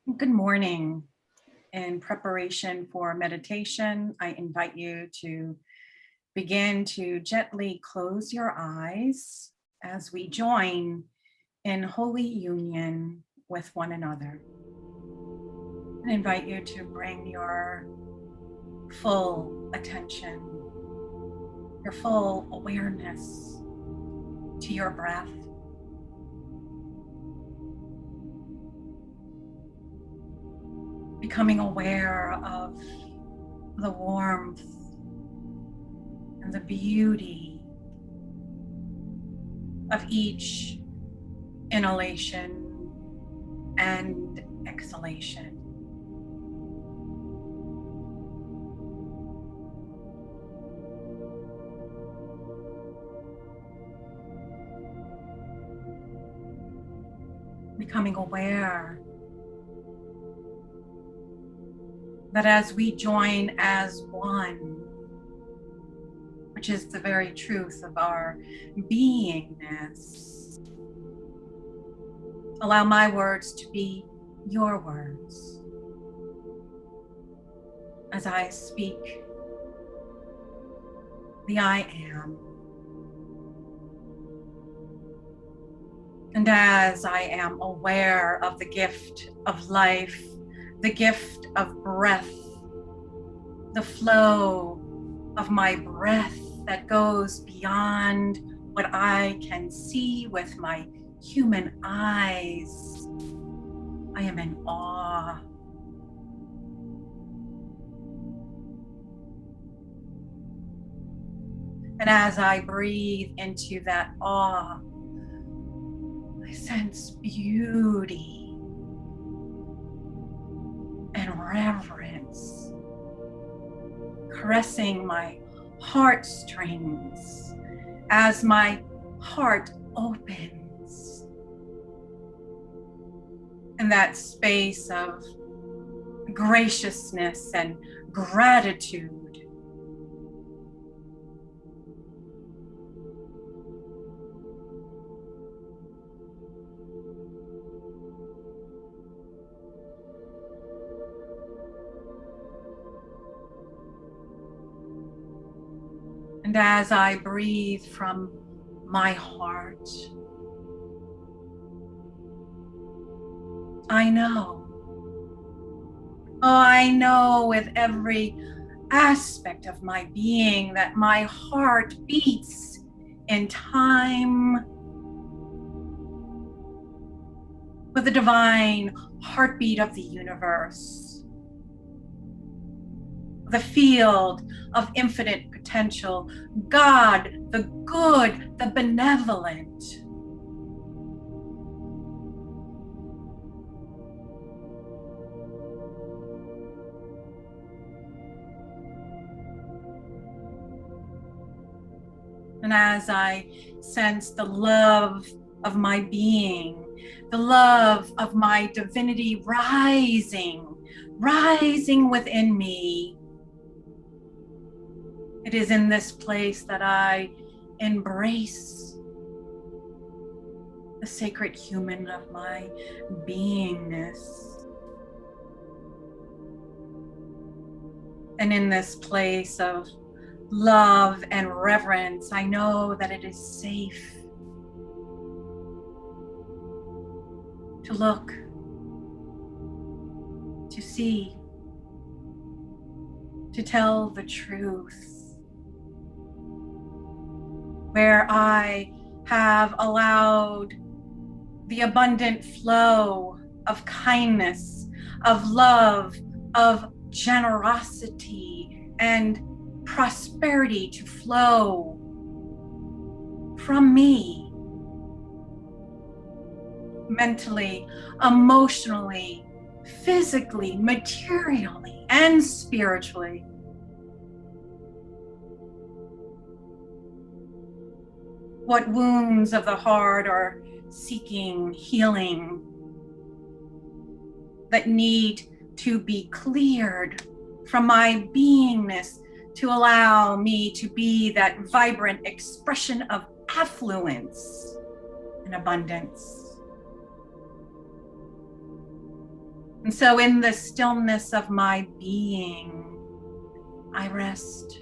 Good morning. In preparation for meditation, I invite you to begin to gently close your eyes as we join in holy union with one another. I invite you to bring your full attention, your full awareness to your breath. Becoming aware of the warmth and the beauty of each inhalation and exhalation. Becoming aware that as we join as one, which is the very truth of our beingness, allow my words to be your words as I speak the I am. And as I am aware of the gift of life, the gift of breath, the flow of my breath that goes beyond what I can see with my human eyes, I am in awe. And as I breathe into that awe, I sense beauty and reverence caressing my heartstrings as my heart opens in that space of graciousness and gratitude. And as I breathe from my heart, I know, I know with every aspect of my being that my heart beats in time with the divine heartbeat of the universe, the field of infinite potential, God, the good, the benevolent. And as I sense the love of my being, the love of my divinity rising within me, it is in this place that I embrace the sacred human of my beingness. And in this place of love and reverence, I know that it is safe to look, to see, to tell the truth. Where I have allowed the abundant flow of kindness, of love, of generosity, and prosperity to flow from me, mentally, emotionally, physically, materially, and spiritually. What wounds of the heart are seeking healing that need to be cleared from my beingness to allow me to be that vibrant expression of affluence and abundance. And so in the stillness of my being, I rest.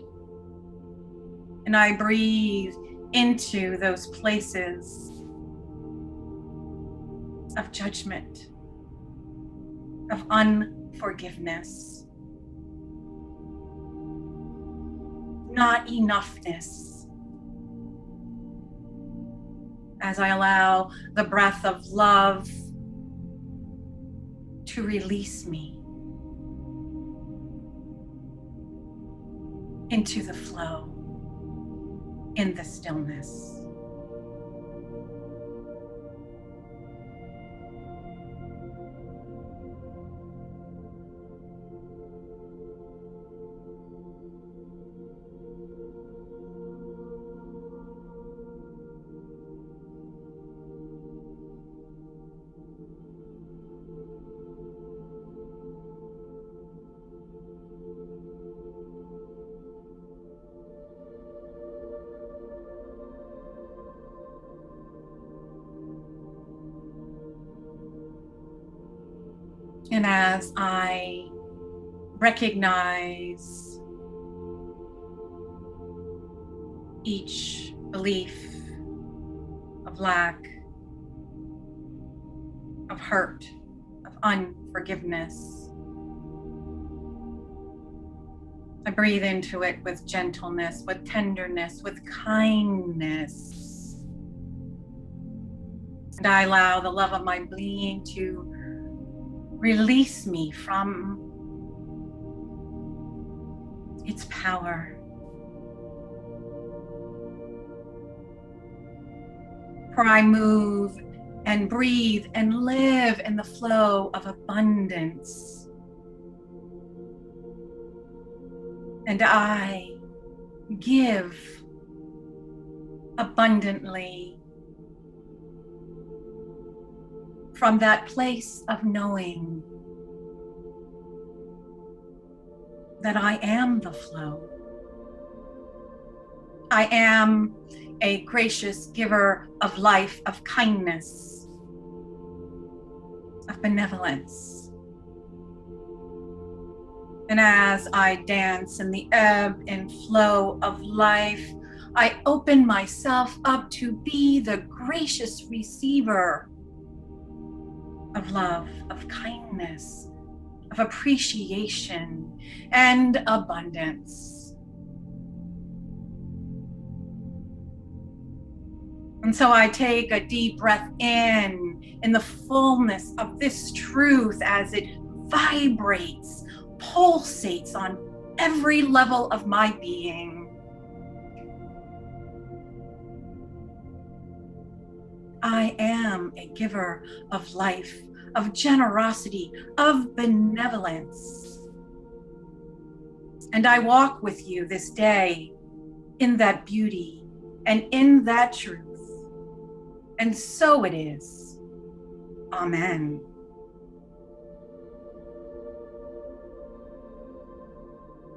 And I breathe into those places of judgment, of unforgiveness, not enoughness, as I allow the breath of love to release me into the flow in the stillness. And as I recognize each belief of lack, of hurt, of unforgiveness, I breathe into it with gentleness, with tenderness, with kindness. And I allow the love of my being to release me from its power. For I move and breathe and live in the flow of abundance. And I give abundantly from that place of knowing that I am the flow. I am a gracious giver of life, of kindness, of benevolence. And as I dance in the ebb and flow of life, I open myself up to be the gracious receiver of love, of kindness, of appreciation and abundance. And so I take a deep breath in the fullness of this truth as it vibrates, pulsates on every level of my being. I am a giver of life, of generosity, of benevolence. And I walk with you this day in that beauty and in that truth. And so it is. Amen.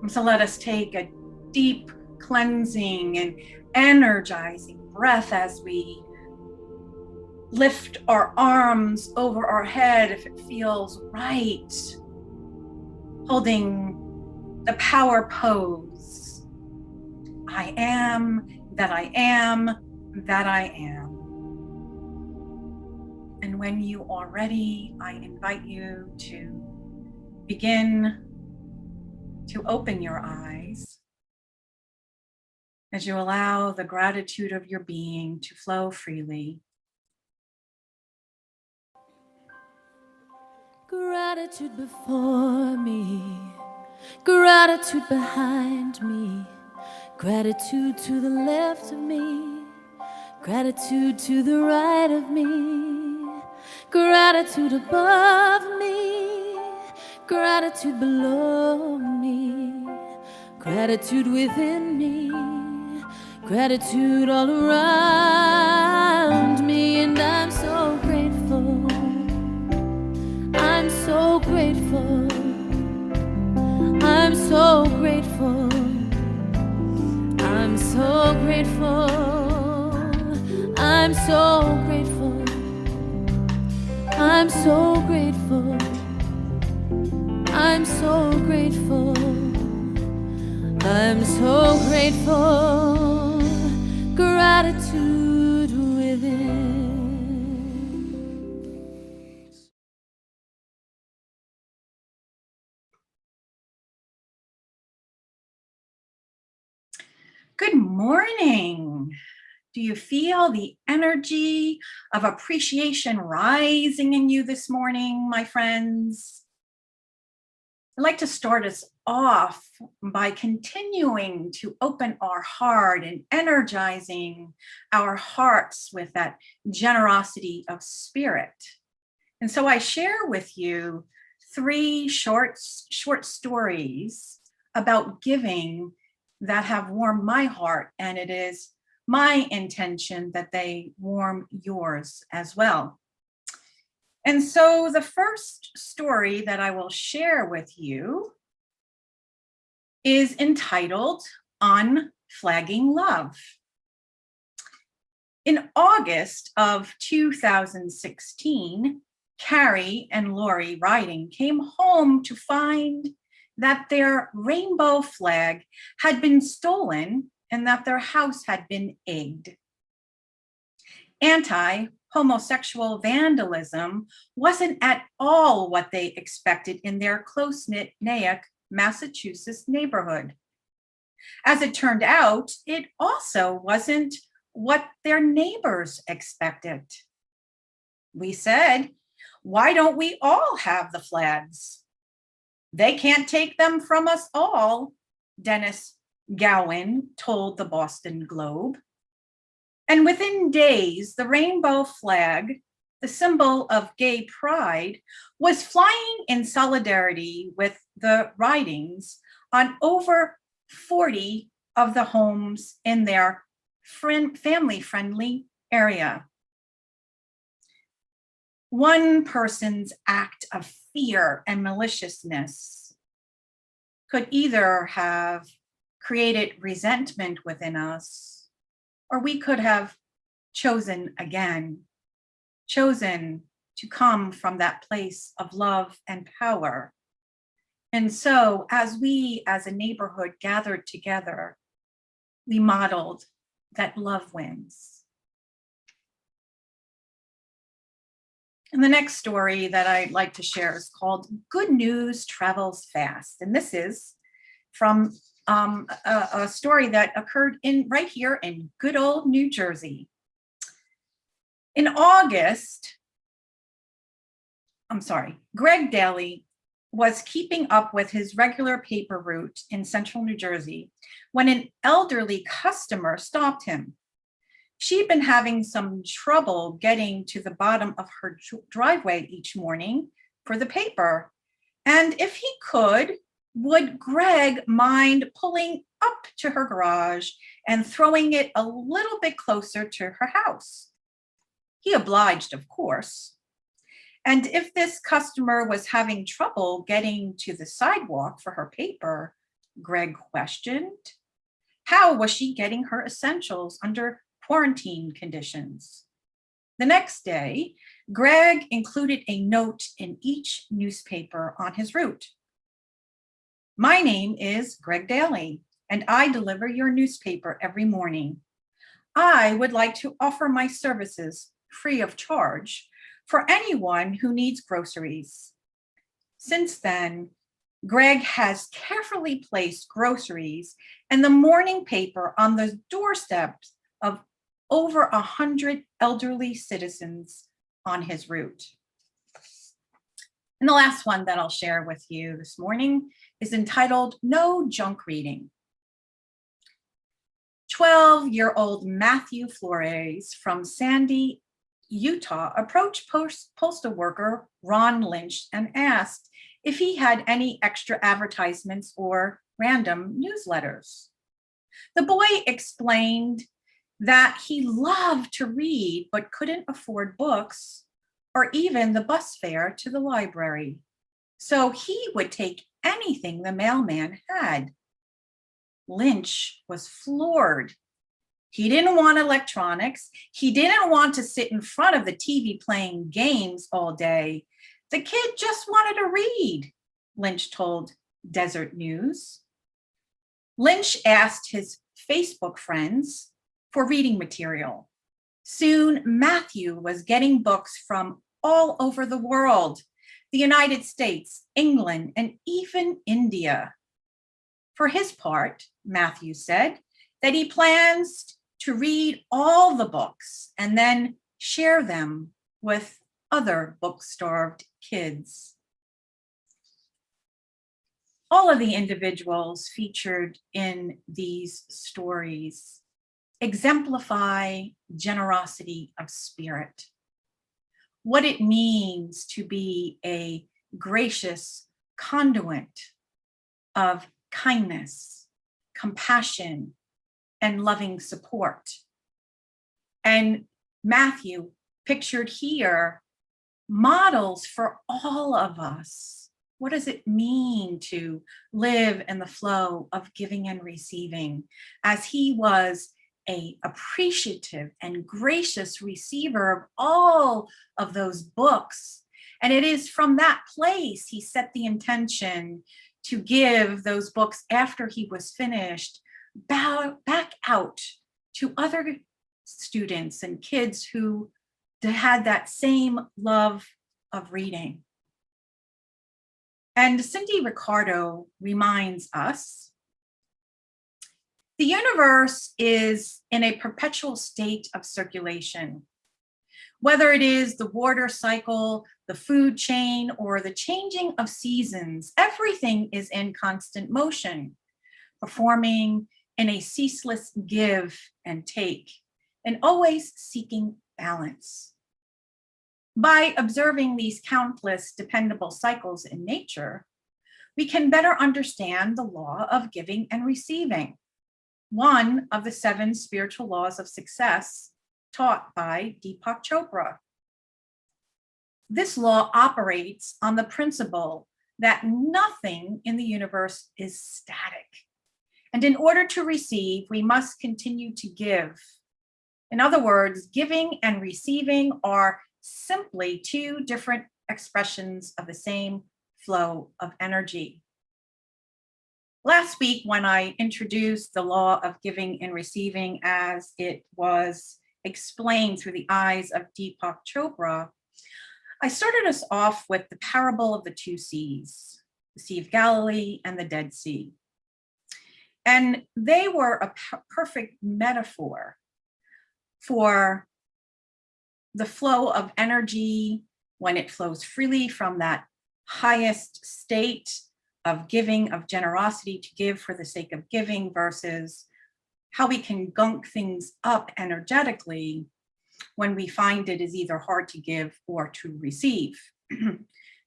And so let us take a deep cleansing and energizing breath as we lift our arms over our head if it feels right. Holding the power pose. I am, that I am, that I am. And when you are ready, I invite you to begin to open your eyes as you allow the gratitude of your being to flow freely. Gratitude before me, gratitude behind me, gratitude to the left of me, gratitude to the right of me, gratitude above me, gratitude below me, gratitude within me, gratitude all around me, and I'm so grateful. I'm so grateful. I'm so grateful. I'm so grateful. I'm so grateful. I'm so grateful. I'm so grateful. I'm so grateful. Gratitude within. Good morning. Do you feel the energy of appreciation rising in you this morning, my friends? I'd like to start us off by continuing to open our heart and energizing our hearts with that generosity of spirit. And so I share with you 3 short stories about giving that have warmed my heart, and it is my intention that they warm yours as well. And so the first story that I will share with you is entitled Unflagging Love. In August of 2016, Carrie and Lori Riding came home to find that their rainbow flag had been stolen and that their house had been egged. Anti-homosexual vandalism wasn't at all what they expected in their close-knit Nyack, Massachusetts neighborhood. As it turned out, it also wasn't what their neighbors expected. We said, why don't we all have the flags? They can't take them from us all, Dennis Gowan told the Boston Globe. And within days, the rainbow flag, the symbol of gay pride, was flying in solidarity with the Ridings on over 40 of the homes in their family-friendly area. One person's act of fear and maliciousness could either have created resentment within us, or we could have chosen again, chosen to come from that place of love and power. And so as we as a neighborhood gathered together, we modeled that love wins. And the next story that I'd like to share is called Good News Travels Fast. And this is from a story that occurred right here in good old New Jersey. In August, Greg Daly was keeping up with his regular paper route in central New Jersey when an elderly customer stopped him. She'd been having some trouble getting to the bottom of her driveway each morning for the paper. And if he could, would Greg mind pulling up to her garage and throwing it a little bit closer to her house? He obliged, of course. And if this customer was having trouble getting to the sidewalk for her paper, Greg questioned, how was she getting her essentials under quarantine conditions? The next day, Greg included a note in each newspaper on his route. My name is Greg Daly, and I deliver your newspaper every morning. I would like to offer my services free of charge for anyone who needs groceries. Since then, Greg has carefully placed groceries and the morning paper on the doorsteps of over 100 elderly citizens on his route. And the last one that I'll share with you this morning is entitled No Junk Reading. 12-year-old Matthew Flores from Sandy, Utah approached postal worker Ron Lynch and asked if he had any extra advertisements or random newsletters. The boy explained that he loved to read but couldn't afford books or even the bus fare to the library. So he would take anything the mailman had. Lynch was floored. He didn't want electronics. He didn't want to sit in front of the TV playing games all day. The kid just wanted to read. Lynch told Desert News. Lynch asked his Facebook friends for reading material. Soon, Matthew was getting books from all over the world, the United States, England, and even India. For his part, Matthew said that he plans to read all the books and then share them with other book-starved kids. All of the individuals featured in these stories exemplify generosity of spirit, what it means to be a gracious conduit of kindness, compassion, and loving support. And Matthew, pictured here, models for all of us. What does it mean to live in the flow of giving and receiving, as he was an appreciative and gracious receiver of all of those books. And it is from that place he set the intention to give those books after he was finished back out to other students and kids who had that same love of reading. And Cindy Ricardo reminds us, the universe is in a perpetual state of circulation. Whether it is the water cycle, the food chain, or the changing of seasons, everything is in constant motion, performing in a ceaseless give and take, and always seeking balance. By observing these countless dependable cycles in nature, we can better understand the law of giving and receiving, one of the 7 spiritual laws of success taught by Deepak Chopra. This law operates on the principle that nothing in the universe is static. And in order to receive, we must continue to give. In other words, giving and receiving are simply 2 different expressions of the same flow of energy. Last week, when I introduced the law of giving and receiving as it was explained through the eyes of Deepak Chopra, I started us off with the parable of the 2 seas, the Sea of Galilee and the Dead Sea. And they were a perfect metaphor for the flow of energy when it flows freely from that highest state of giving, of generosity, to give for the sake of giving, versus how we can gunk things up energetically when we find it is either hard to give or to receive.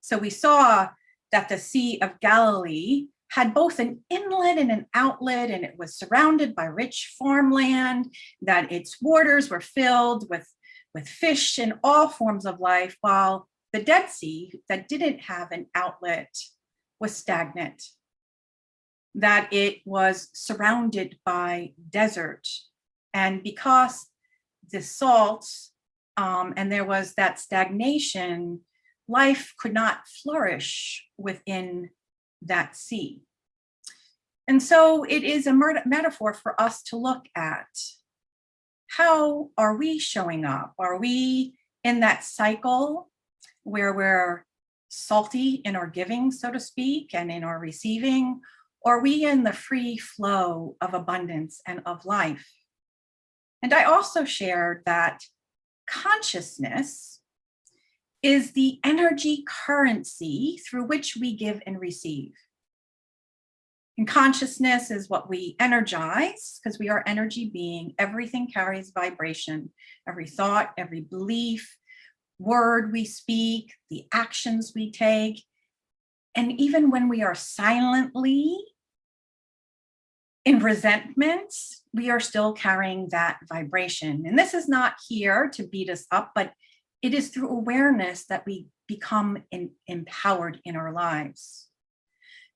So we saw that the Sea of Galilee had both an inlet and an outlet, and it was surrounded by rich farmland, that its waters were filled with fish and all forms of life, while the Dead Sea, that didn't have an outlet, was stagnant, that it was surrounded by desert. And because the salt and there was that stagnation, life could not flourish within that sea. And so it is a metaphor for us to look at, how are we showing up? Are we in that cycle where we're salty in our giving, so to speak, and in our receiving? Or are we in the free flow of abundance and of life? And I also shared that consciousness is the energy currency through which we give and receive. And consciousness is what we energize, because we are energy being. Everything carries vibration. Every thought, every belief, word we speak, the actions we take. And even when we are silently in resentment, we are still carrying that vibration. And this is not here to beat us up, but it is through awareness that we become empowered in our lives.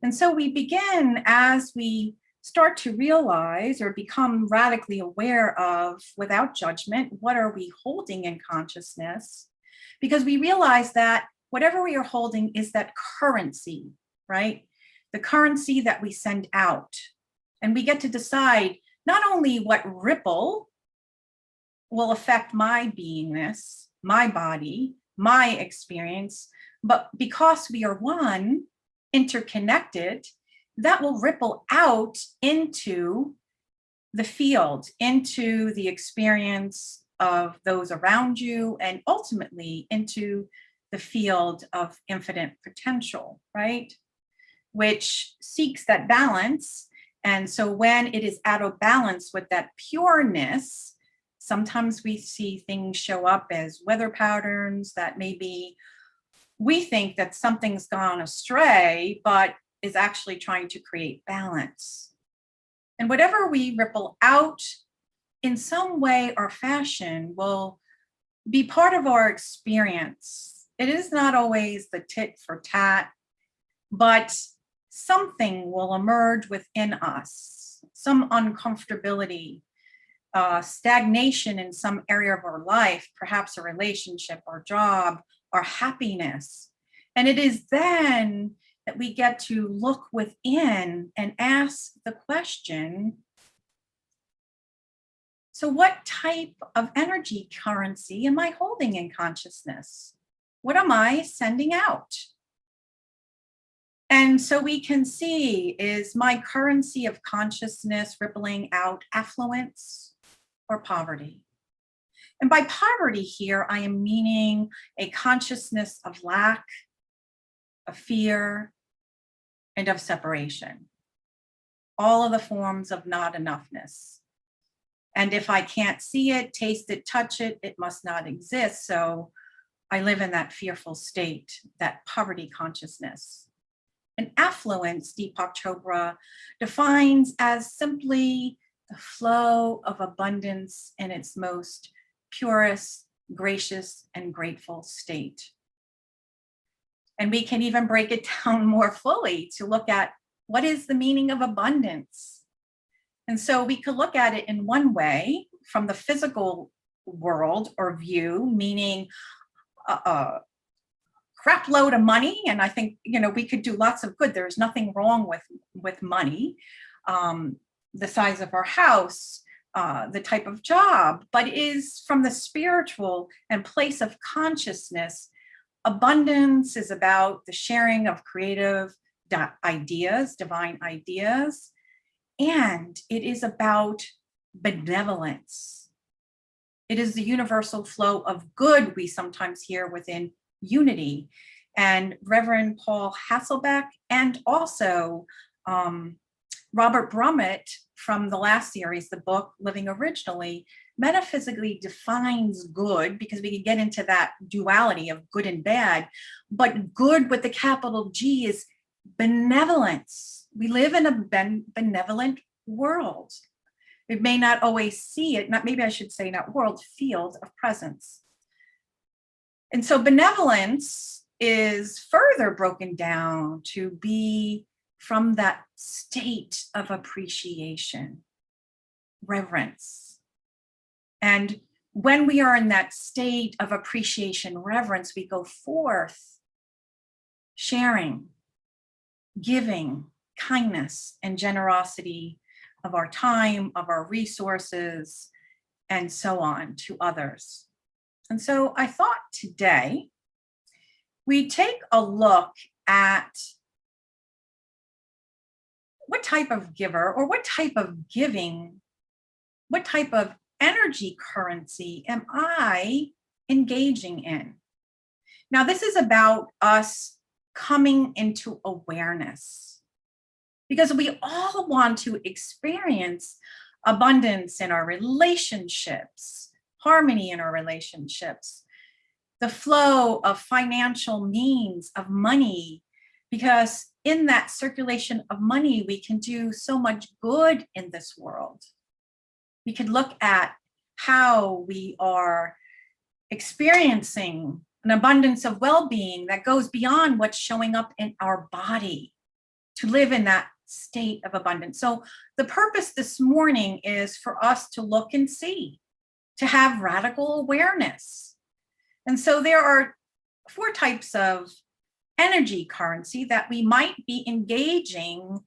And so we begin as we start to realize or become radically aware of, without judgment, what are we holding in consciousness? Because we realize that whatever we are holding is that currency right? The currency that we send out. And we get to decide not only what ripple will affect my beingness, my body, my experience, but because we are one, interconnected, that will ripple out into the field, into the experience of those around you, and ultimately into the field of infinite potential, right? Which seeks that balance. And so when it is out of balance with that pureness, sometimes we see things show up as weather patterns that maybe we think that something's gone astray, but is actually trying to create balance. And whatever we ripple out in some way or fashion will be part of our experience. It is not always the tit for tat, but something will emerge within us, some uncomfortability, stagnation in some area of our life, perhaps a relationship or job or happiness. And it is then that we get to look within and ask the question, so what type of energy currency am I holding in consciousness? What am I sending out? And so we can see, is my currency of consciousness rippling out affluence or poverty? And by poverty here, I am meaning a consciousness of lack, of fear, and of separation. All of the forms of not enoughness. And if I can't see it, taste it, touch it, it must not exist. So I live in that fearful state, that poverty consciousness. And affluence, Deepak Chopra defines as simply the flow of abundance in its most purest, gracious, and grateful state. And we can even break it down more fully to look at what is the meaning of abundance. And so we could look at it in one way from the physical world or view, meaning a crap load of money. And I think, we could do lots of good. There's nothing wrong with money, the size of our house, the type of job, but is from the spiritual and place of consciousness. Abundance is about the sharing of creative ideas, divine ideas, and it is about benevolence. It is the universal flow of good we sometimes hear within unity. And Reverend Paul Hasselbeck and also Robert Brummett from the last series, the book Living Originally, metaphysically defines good, because we could get into that duality of good and bad, but good with the capital G is benevolence. We live in a benevolent world. We may not always see it, maybe I should say not world, field of presence. And so benevolence is further broken down to be from that state of appreciation, reverence. And when we are in that state of appreciation, reverence, we go forth sharing, giving, kindness, and generosity of our time, of our resources, and so on to others. And so I thought today we take a look at what type of giver or what type of giving, what type of energy currency am I engaging in? Now, this is about us coming into awareness, because we all want to experience abundance in our relationships, harmony in our relationships, the flow of financial means of money, because in that circulation of money, we can do so much good in this world. We could look at how we are experiencing an abundance of well-being that goes beyond what's showing up in our body, to live in that state of abundance. So the purpose this morning is for us to look and see, to have radical awareness. And so there are 4 types of energy currency that we might be engaging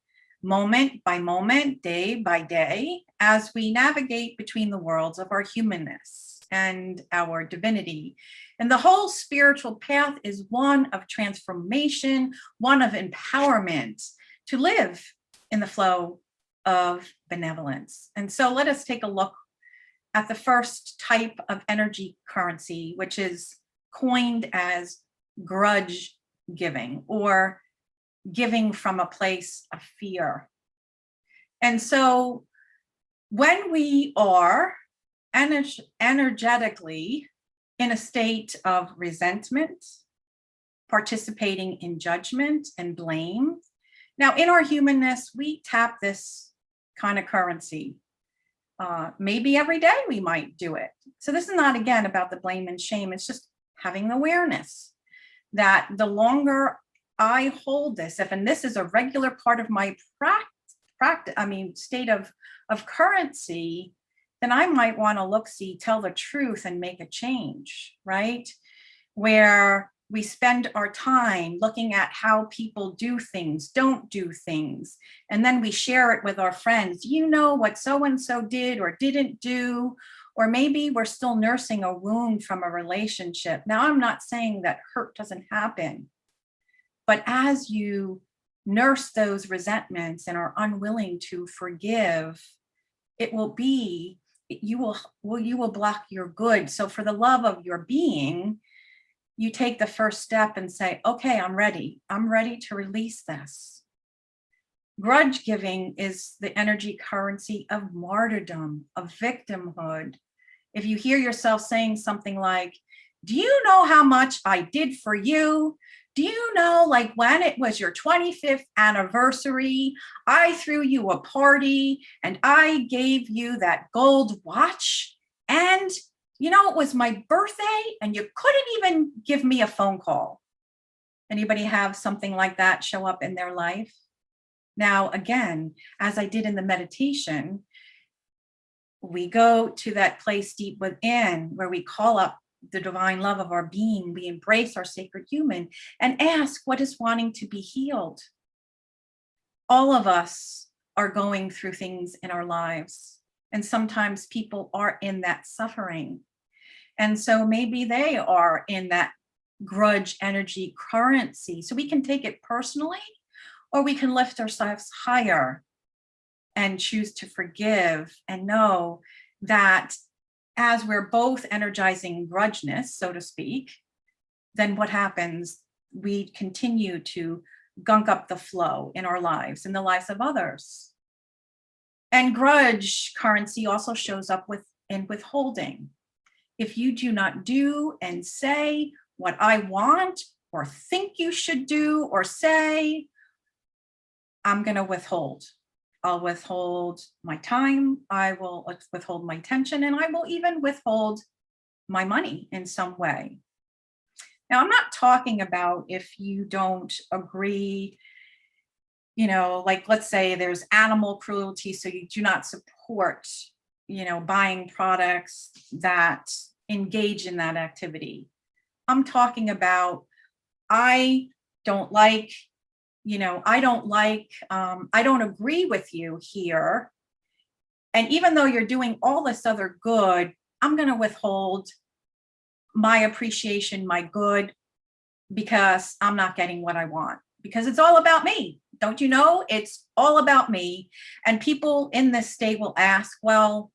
moment by moment, day by day, as we navigate between the worlds of our humanness and our divinity. And the whole spiritual path is one of transformation, one of empowerment to live in the flow of benevolence. And so let us take a look at the first type of energy currency, which is coined as grudge giving, or giving from a place of fear. And so when we are energetically in a state of resentment, participating in judgment and blame, now in our humanness, we tap this kind of currency. Maybe every day we might do it. So this is not, again, about the blame and shame. It's just having awareness that the longer I hold this, and this is a regular part of my state of currency, then I might want to look, see, tell the truth and make a change, right? Where we spend our time looking at how people do things, don't do things, and then we share it with our friends. You know what so-and-so did or didn't do, or maybe we're still nursing a wound from a relationship. Now, I'm not saying that hurt doesn't happen, but as you nurse those resentments and are unwilling to forgive, it will be, you will block your good. So for the love of your being, you take the first step and say, okay, I'm ready to release this. Grudge giving is the energy currency of martyrdom, of victimhood. If you hear yourself saying something like, do you know how much I did for you? Do you know, like, when it was your 25th anniversary, I threw you a party and I gave you that gold watch, and you know, it was my birthday and you couldn't even give me a phone call. Anybody have something like that show up in their life? Now, again, as I did in the meditation, we go to that place deep within where we call up the divine love of our being. We embrace our sacred human and ask what is wanting to be healed. All of us are going through things in our lives, and sometimes people are in that suffering. And so maybe they are in that grudge energy currency. So we can take it personally, or we can lift ourselves higher and choose to forgive and know that as we're both energizing grudgeness, so to speak, then what happens? We continue to gunk up the flow in our lives, in the lives of others. And grudge currency also shows up in withholding. If you do not do and say what I want or think you should do or say, I'm going to withhold. I'll withhold my time, I will withhold my attention, and I will even withhold my money in some way. Now, I'm not talking about if you don't agree, like, let's say there's animal cruelty, so you do not support, buying products that engage in that activity. I'm talking about, I don't agree with you here. And even though you're doing all this other good, I'm going to withhold my appreciation, my good, because I'm not getting what I want, because it's all about me. Don't you know? It's all about me. And people in this state will ask, well,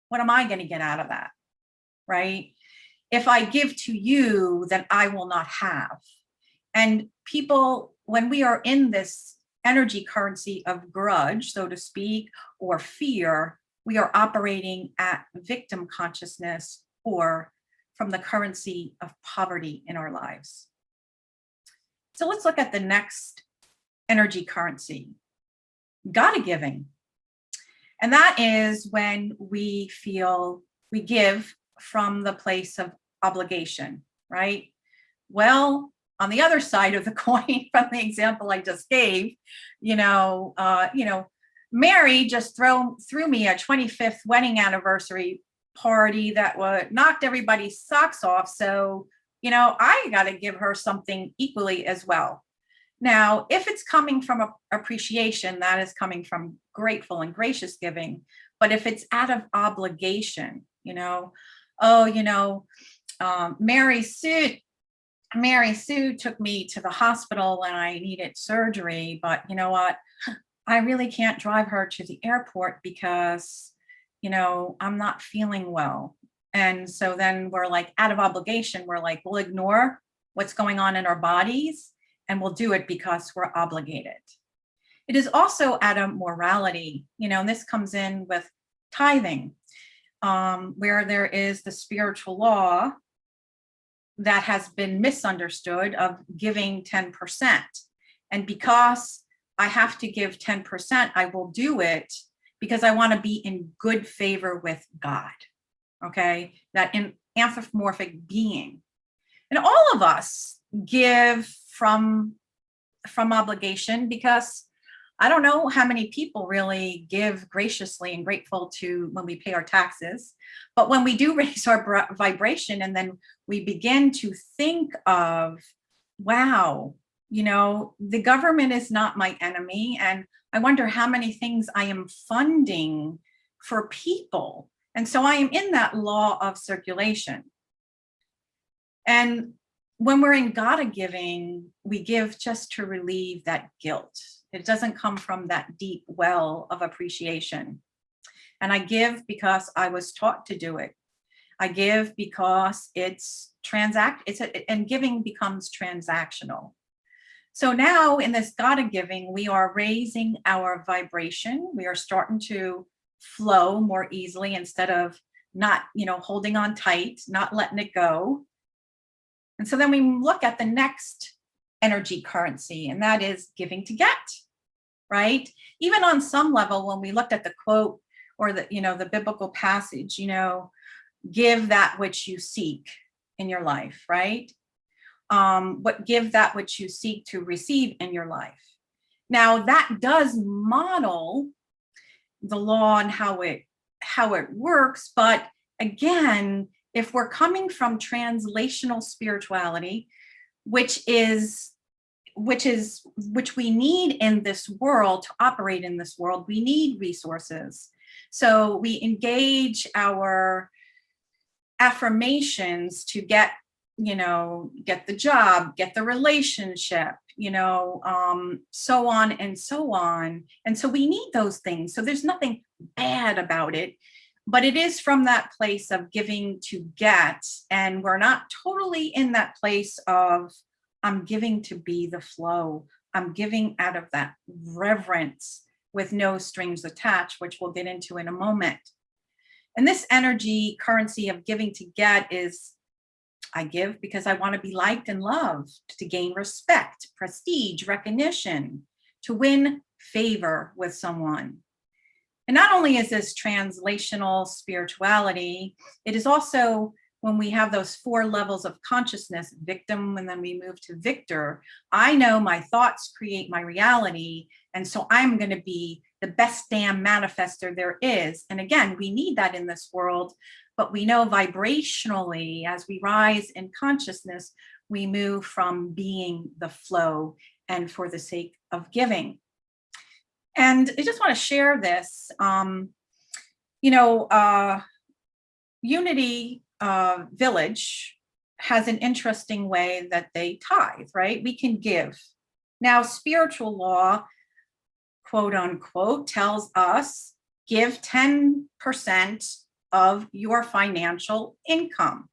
what am I going to get out of that? Right? If I give to you, then I will not have. And people, when we are in this energy currency of grudge, so to speak, or fear, we are operating at victim consciousness or from the currency of poverty in our lives. So let's look at the next energy currency, gotta giving. And that is when we feel we give from the place of obligation, right? Well, on the other side of the coin, from the example I just gave, Mary just threw me a 25th wedding anniversary party that knocked everybody's socks off. So I got to give her something equally as well. Now, if it's coming from appreciation, that is coming from grateful and gracious giving. But if it's out of obligation, oh, Mary Sue took me to the hospital and I needed surgery, but you know what? I really can't drive her to the airport because, I'm not feeling well. And so then we're like, out of obligation, we're like, we'll ignore what's going on in our bodies and we'll do it because we're obligated. It is also out of morality, and this comes in with tithing, where there is the spiritual law that has been misunderstood of giving 10%. And because I have to give 10%, I will do it because I want to be in good favor with God. Okay, that anthropomorphic being. And all of us give from obligation, because I don't know how many people really give graciously and grateful to when we pay our taxes. But when we do raise our vibration and then we begin to think of, wow, the government is not my enemy. And I wonder how many things I am funding for people. And so I am in that law of circulation. And when we're in Gotta giving, we give just to relieve that guilt. It doesn't come from that deep well of appreciation. And I give because I was taught to do it. I give because and giving becomes transactional. So now in this Gotta giving, we are raising our vibration. We are starting to flow more easily instead of not, holding on tight, not letting it go. And so then we look at the next energy currency, and that is giving to get, right? Even on some level, when we looked at the quote or the biblical passage, give that which you seek in your life, right? Give that which you seek to receive in your life. Now that does model the law and how it works. But again, if we're coming from translational spirituality, which we need in this world to operate in this world, we need resources. So we engage our affirmations to get the job, get the relationship, so on and so on. And so we need those things. So there's nothing bad about it, but it is from that place of giving to get. And we're not totally in that place of, I'm giving to be the flow. I'm giving out of that reverence with no strings attached, which we'll get into in a moment. And this energy currency of giving to get is, I give because I want to be liked and loved, to gain respect, prestige, recognition, to win favor with someone. And not only is this translational spirituality, it is also when we have those 4 levels of consciousness, victim, and then we move to victor. I know my thoughts create my reality. And so I'm going to be the best damn manifester there is. And again, we need that in this world. But we know vibrationally, as we rise in consciousness, we move from being the flow and for the sake of giving. And I just want to share this. Unity Village has an interesting way that they tithe, right? We can give. Now, spiritual law, quote unquote, tells us give 10% of your financial income.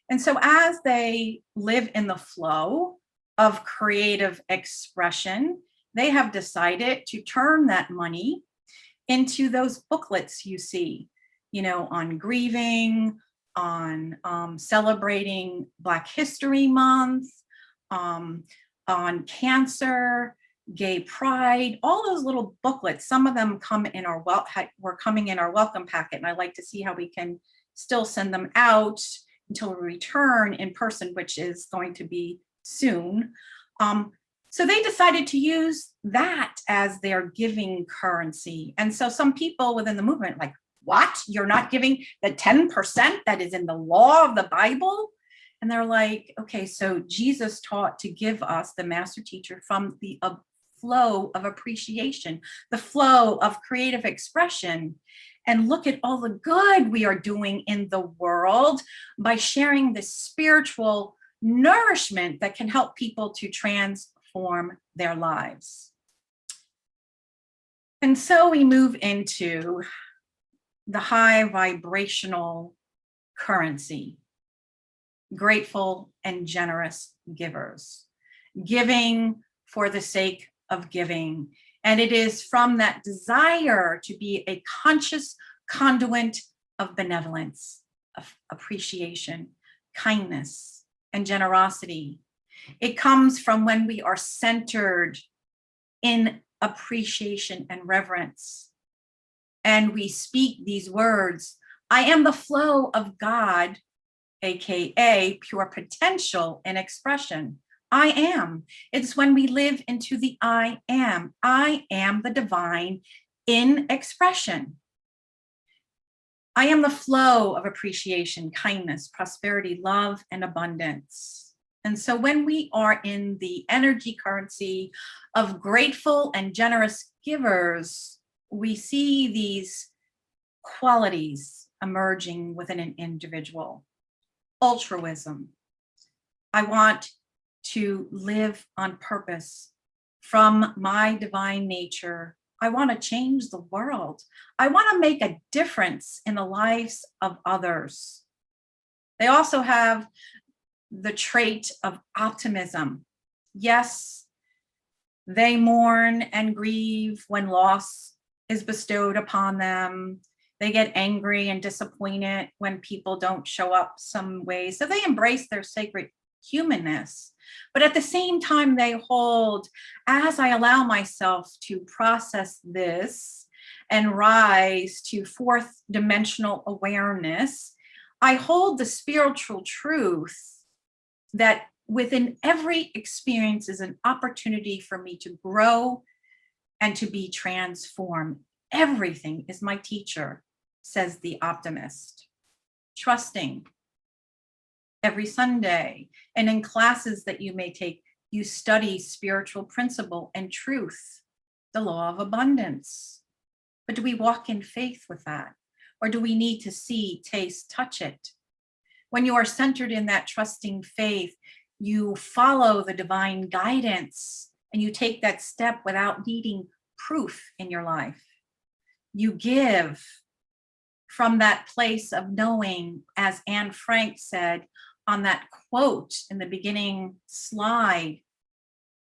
And so as they live in the flow of creative expression, they have decided to turn that money into those booklets you see, on grieving, on celebrating Black History Month, on cancer, gay pride, all those little booklets. Some of them come in were coming in our welcome packet, and I'd like to see how we can still send them out until we return in person, which is going to be soon. So they decided to use that as their giving currency. And so some people within the movement like, what? You're not giving the 10% that is in the law of the Bible? And they're like, okay, so Jesus taught to give us, the master teacher, from the flow of appreciation, the flow of creative expression. And look at all the good we are doing in the world by sharing this spiritual nourishment that can help people to transform their lives. And so we move into the high vibrational currency, grateful and generous givers, giving for the sake of giving. And it is from that desire to be a conscious conduit of benevolence, of appreciation, kindness, and generosity. It comes from when we are centered in appreciation and reverence. And we speak these words, I am the flow of God, AKA pure potential and expression. I am. It's when we live into the I am. I am the divine in expression. I am the flow of appreciation, kindness, prosperity, love, and abundance. And so when we are in the energy currency of grateful and generous givers, we see these qualities emerging within an individual. Altruism. I want to live on purpose from my divine nature. I want to change the world. I want to make a difference in the lives of others. They also have the trait of optimism. Yes, they mourn and grieve when loss is bestowed upon them. They get angry and disappointed when people don't show up some ways. So they embrace their sacred humanness. But at the same time, they hold, as I allow myself to process this and rise to fourth dimensional awareness, I hold the spiritual truth that within every experience is an opportunity for me to grow and to be transformed. Everything is my teacher, says the optimist. Trusting. Every Sunday and in classes that you may take, you study spiritual principle and truth, the law of abundance. But do we walk in faith with that? Or do we need to see, taste, touch it? When you are centered in that trusting faith, you follow the divine guidance and you take that step without needing proof in your life. You give from that place of knowing, as Anne Frank said on that quote in the beginning slide,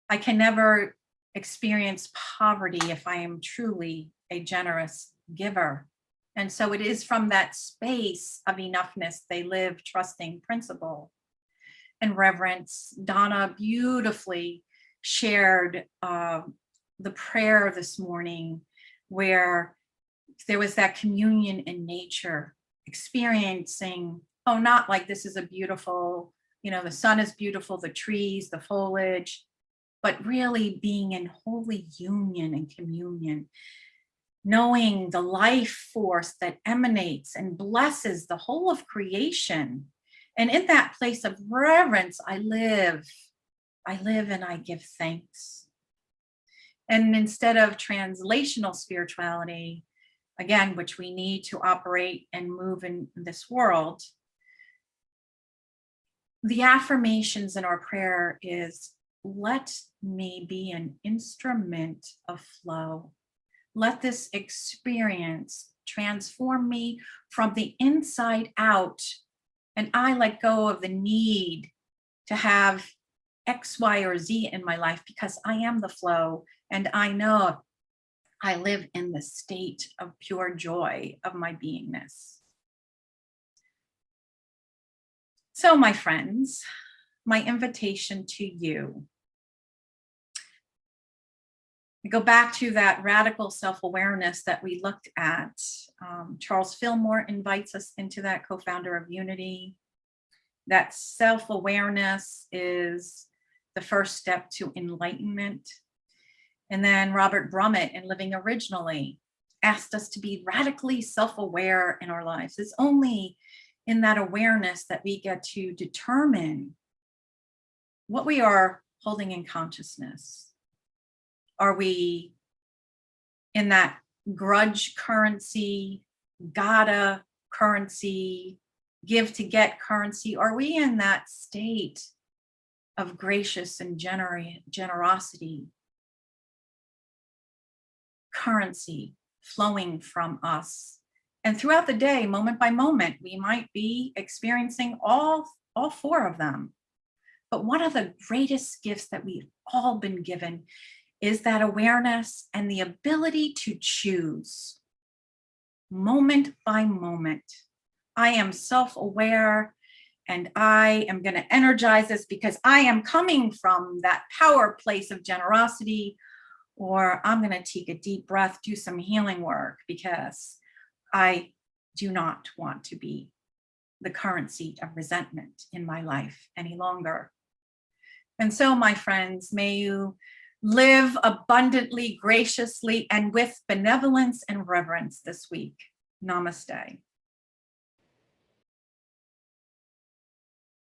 I can never experience poverty if I am truly a generous giver. And so it is from that space of enoughness they live, trusting principle and reverence. Donna beautifully shared the prayer this morning where there was that communion in nature, experiencing, oh, not like this is a beautiful, the sun is beautiful, the trees, the foliage, but really being in holy union and communion, knowing the life force that emanates and blesses the whole of creation. And in that place of reverence, I live and I give thanks. And instead of translational spirituality, again, which we need to operate and move in this world, the affirmations in our prayer is, let me be an instrument of flow. Let this experience transform me from the inside out. And I let go of the need to have X, Y, or Z in my life because I am the flow. And I know I live in the state of pure joy of my beingness. So, my friends, my invitation to you, we go back to that radical self-awareness that we looked at. Charles Fillmore invites us into that, co-founder of Unity. That self-awareness is the first step to enlightenment. And then Robert Brummett in Living Originally asked us to be radically self-aware in our lives. It's only in that awareness that we get to determine what we are holding in consciousness. Are we in that grudge currency, gotta currency, give to get currency? Are we in that state of gracious and generosity currency flowing from us? And throughout the day, moment by moment, we might be experiencing all four of them. But one of the greatest gifts that we've all been given is that awareness and the ability to choose moment by moment. I am self-aware and I am going to energize this because I am coming from that power place of generosity, or I'm going to take a deep breath, do some healing work because I do not want to be the currency of resentment in my life any longer. And so, my friends, may you live abundantly, graciously, and with benevolence and reverence this week. Namaste.